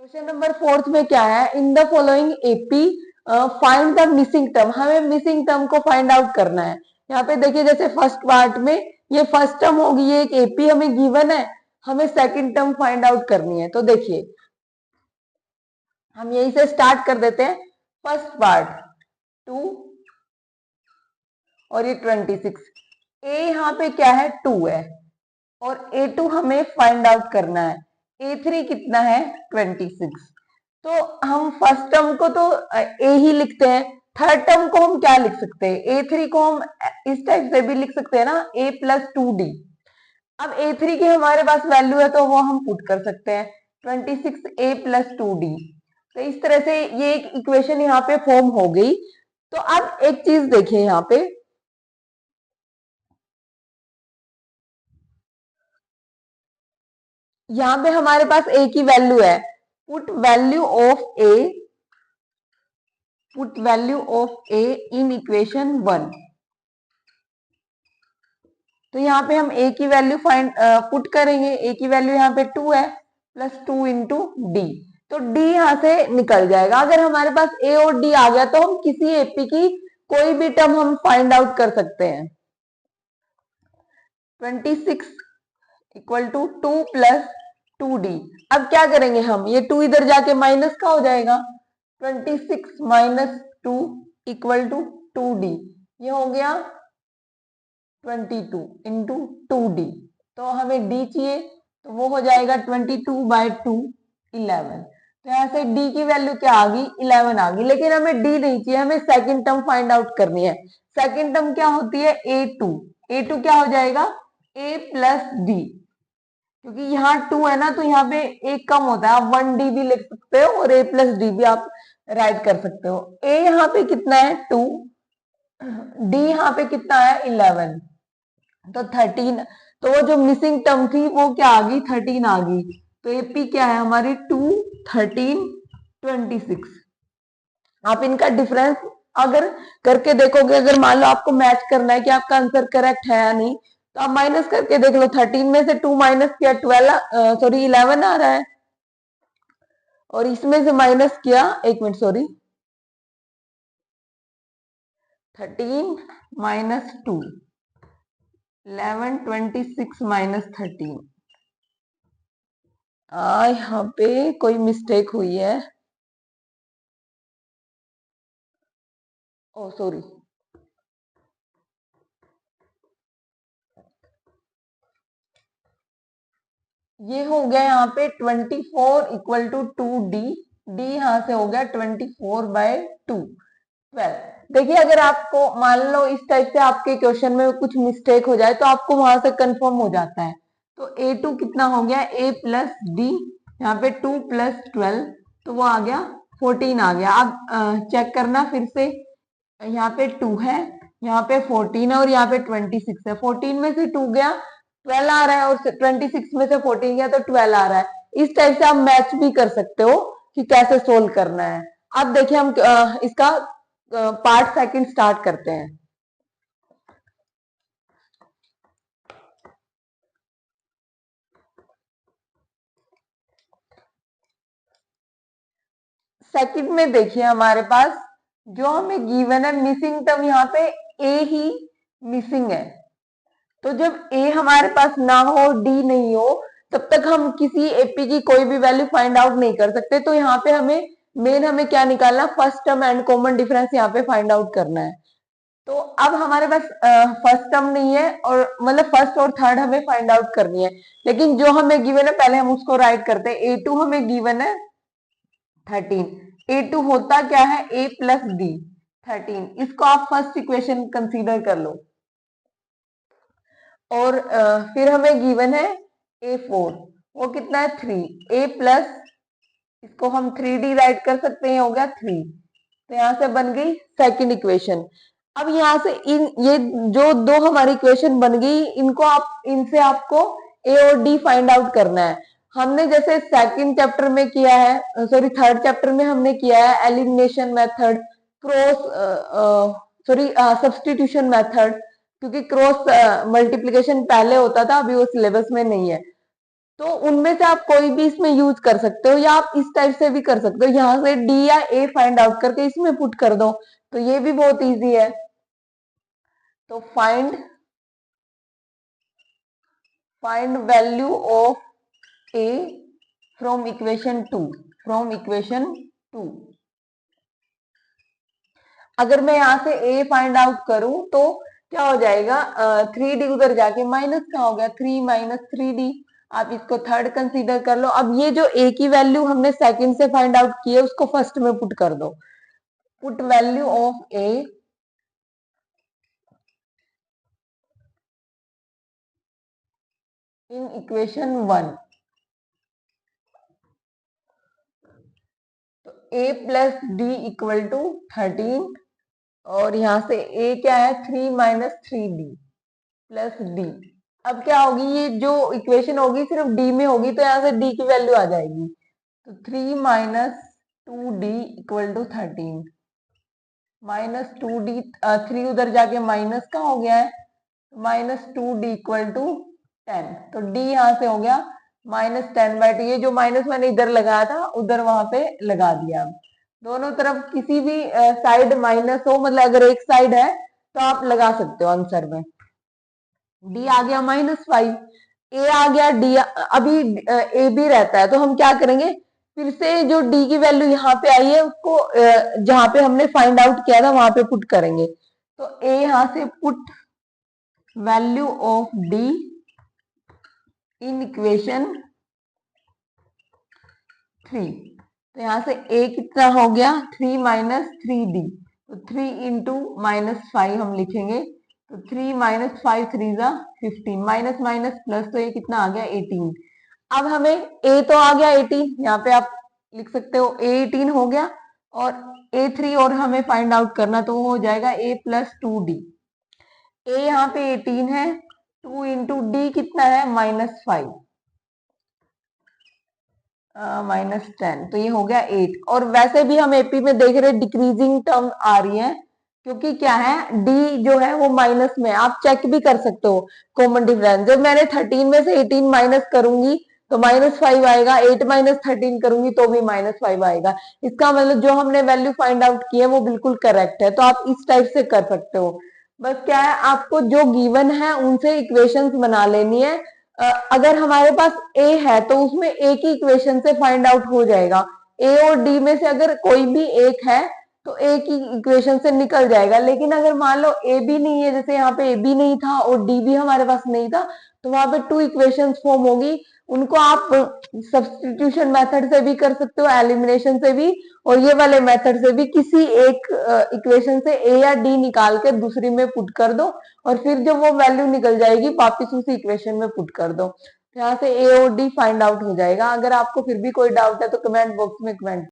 Question number 4 में क्या है, in the following AP find the missing term. हमें मिसिंग टर्म को फाइंड आउट करना है। यहाँ पे देखिए जैसे फर्स्ट पार्ट में ये फर्स्ट टर्म होगी, ये एक एपी हमें गिवन है, हमें सेकंड टर्म फाइंड आउट करनी है। तो देखिए हम यहीं से स्टार्ट कर देते हैं। फर्स्ट पार्ट 2 और ये 26, ए यहाँ पे क्या है 2 है और A2 हमें फाइंड आउट करना है। A3 कितना है 26। तो हम फर्स्ट टर्म को तो ए ही लिखते हैं, थर्ड टर्म को हम क्या लिख सकते हैं, A3 को हम इस टाइप से भी लिख सकते हैं ना, A प्लस 2D। अब A3 की हमारे पास वैल्यू है तो वो हम पुट कर सकते हैं 26A प्लस 2D। तो इस तरह से ये एक इक्वेशन यहाँ पे फॉर्म हो गई। तो अब एक चीज देखिए यहाँ पे, यहाँ पे हमारे पास A की वैल्यू है, put value of A in equation 1। तो यहाँ पे हम A की वैल्यू पुट करेंगे। A की वैल्यू यहाँ पे 2 है प्लस 2 इंटू डी। तो D यहाँ से निकल जाएगा। अगर हमारे पास A और D आ गया तो हम किसी एपी की कोई भी टर्म हम फाइंड आउट कर सकते हैं। 26 इक्वल टू 2 प्लस 2D। अब क्या करेंगे हम, ये 2 इधर जाके माइनस का हो जाएगा, 26 माइनस 2 इक्वल टू 2D। ये हो गया 22 इंटू 2D। तो हमें D चाहिए तो वो हो जाएगा 22/2 11। तो यहाँ से D की वैल्यू क्या आ गई 11 आ गई। लेकिन हमें D नहीं चाहिए, हमें सेकंड टर्म फाइंड आउट करनी है। सेकंड टर्म क्या होती है A2। A2 क्या हो जाएगा A प्लस D, क्योंकि यहाँ 2 है ना तो यहाँ पे एक कम होता है, आप 1D भी लिख सकते हो और A प्लस D भी आप राइट कर सकते हो। A यहाँ पे कितना है 2, D यहाँ पे कितना है 11, तो 13। तो वो जो मिसिंग टर्म थी वो क्या आ गई 13 आ गई। तो एपी क्या है हमारी 2 13 26। आप इनका डिफरेंस अगर करके देखोगे, अगर मान लो आपको मैच करना है कि आपका आंसर करेक्ट है या नहीं, तो आप माइनस करके देख लो। 13 में से 2 माइनस किया 11 आ रहा है, और इसमें से माइनस किया, एक मिनट सॉरी, 13 माइनस 2 11 26 माइनस 13। यहाँ पे कोई मिस्टेक हुई है, ओ सॉरी, ये हो गया यहाँ पे 24 इक्वल टू 2D। D यहाँ से हो गया 24/2 12। देखिए अगर आपको मान लो इस टाइप से आपके क्वेश्चन में कुछ मिस्टेक हो जाए तो आपको वहां से कंफर्म हो जाता है। तो A2 कितना हो गया A प्लस D, यहाँ पे 2 प्लस 12, तो वो आ गया 14 आ गया। अब चेक करना फिर से, यहाँ पे 2 है, यहाँ पे 14 है और यहाँ पे 26 है। 14 में से 2 गया 12 आ रहा है और 26 में से 14 गया तो 12 आ रहा है। इस टाइप से आप मैच भी कर सकते हो कि कैसे सोल्व करना है। अब देखिए हम इसका पार्ट सेकंड स्टार्ट करते हैं। सेकंड में देखिए हमारे पास जो हमें गिवन है मिसिंग टर्म, यहाँ पे ए ही मिसिंग है। तो जब ए हमारे पास ना हो डी नहीं हो तब तक हम किसी एपी की कोई भी वैल्यू फाइंड आउट नहीं कर सकते। तो यहाँ पे हमें क्या निकालना, first term and common difference यहाँ पे फाइंड आउट करना है। तो अब हमारे पास फर्स्ट टर्म नहीं है, और मतलब फर्स्ट और थर्ड हमें फाइंड आउट करनी है। लेकिन जो हमें गिवन है पहले हम उसको राइट करते हैं। A2 हमें गिवन है 13। A2 होता क्या है A प्लस D 13। इसको आप फर्स्ट इक्वेशन कंसीडर कर लो। और फिर हमें गिवन है A4, वो कितना है 3। A प्लस, इसको हम 3D राइट कर सकते हैं, हो गया 3। तो यहां से बन गई सेकंड इक्वेशन। अब यहाँ से ये जो दो हमारी इक्वेशन बन गई, इनसे आपको ए और डी फाइंड आउट करना है। हमने जैसे सेकंड चैप्टर में किया है, सॉरी थर्ड चैप्टर में हमने किया है एलिमिनेशन मेथड, सब्स्टिट्यूशन मेथड, क्योंकि क्रॉस मल्टीप्लीकेशन पहले होता था, अभी वो सिलेबस में नहीं है। तो उनमें से आप कोई भी इसमें यूज कर सकते हो, या आप इस टाइप से भी कर सकते हो, यहां से डी या ए फाइंड आउट करके इसमें पुट कर दो, तो ये भी बहुत इजी है। तो find value of A from equation two. अगर मैं यहां से ए फाइंड आउट करूं तो क्या हो जाएगा, 3d उधर जाके माइनस का हो गया, 3 माइनस 3d। आप इसको थर्ड कंसीडर कर लो। अब ये जो ए की वैल्यू हमने सेकंड से फाइंड आउट की है उसको फर्स्ट में पुट कर दो। Put value of A in equation 1। तो a plus D equal to 13, और यहां से a क्या है, 3 माइनस 3d प्लस डी। अब क्या होगी, ये जो इक्वेशन होगी सिर्फ डी में होगी, तो यहाँ से डी की वैल्यू आ जाएगी। तो 3 minus 2d equal to 13, minus 2d, 3 उधर जाके माइनस का हो गया है, माइनस 2d इक्वल टू 10। तो d यहाँ से हो गया -10/2। ये जो माइनस मैंने इधर लगाया था उधर वहां पे लगा दिया। दोनों तरफ किसी भी साइड माइनस हो, मतलब अगर एक साइड है तो आप लगा सकते हो आंसर में। डी आ गया -5, ए आ गया डी, अभी ए भी रहता है, तो हम क्या करेंगे, फिर से जो डी की वैल्यू यहाँ पे आई है उसको जहां पे हमने फाइंड आउट किया था वहां पे पुट करेंगे। तो ए यहां से put value of D in equation 3। तो यहां से a कितना हो गया, 3 माइनस 3d। तो 3 इंटू -5 हम लिखेंगे, तो 3 माइनस 5 3 जा 15, माइनस माइनस प्लस, तो ये कितना आ गया 18। अब हमें a तो आ गया 18, यहाँ पे आप लिख सकते हो a 18 हो गया, और a3 और हमें फाइंड आउट करना, तो वो हो जाएगा a प्लस 2d। a यहाँ पे 18 है, 2 इंटू डी कितना है -5, -10, तो ये हो गया 8। और वैसे भी हम एपी में देख रहे हैं डिक्रीजिंग टर्म आ रही है, क्योंकि क्या है, डी जो है वो माइनस में, आप चेक भी कर सकते हो कॉमन डिफरेंस। जब मैंने 13 में से 18 माइनस करूंगी तो -5 आएगा, 8 माइनस 13 करूंगी तो भी -5 आएगा। इसका मतलब जो हमने वैल्यू फाइंड आउट की है वो बिल्कुल करेक्ट है। तो आप इस टाइप से कर सकते हो। बस क्या है, आपको जो गिवन है उनसे इक्वेशंस बना लेनी है। अगर हमारे पास ए है तो उसमें ए की इक्वेशन से फाइंड आउट हो जाएगा। ए और डी में से अगर कोई भी एक है तो ए की इक्वेशन से निकल जाएगा। लेकिन अगर मान लो ए भी नहीं है, जैसे यहाँ पे ए भी नहीं था और डी भी हमारे पास नहीं था, तो वहां पे 2 इक्वेशंस फॉर्म होगी। उनको आप सब्स्टिट्यूशन मेथड से भी कर सकते हो, एलिमिनेशन से भी, और ये वाले मेथड से भी। किसी एक इक्वेशन से ए या डी निकाल के दूसरी में पुट कर दो, और फिर जब वो वैल्यू निकल जाएगी वापिस उसी इक्वेशन में पुट कर दो। यहाँ से ए और डी फाइंड आउट हो जाएगा। अगर आपको फिर भी कोई डाउट है तो कमेंट बॉक्स में कमेंट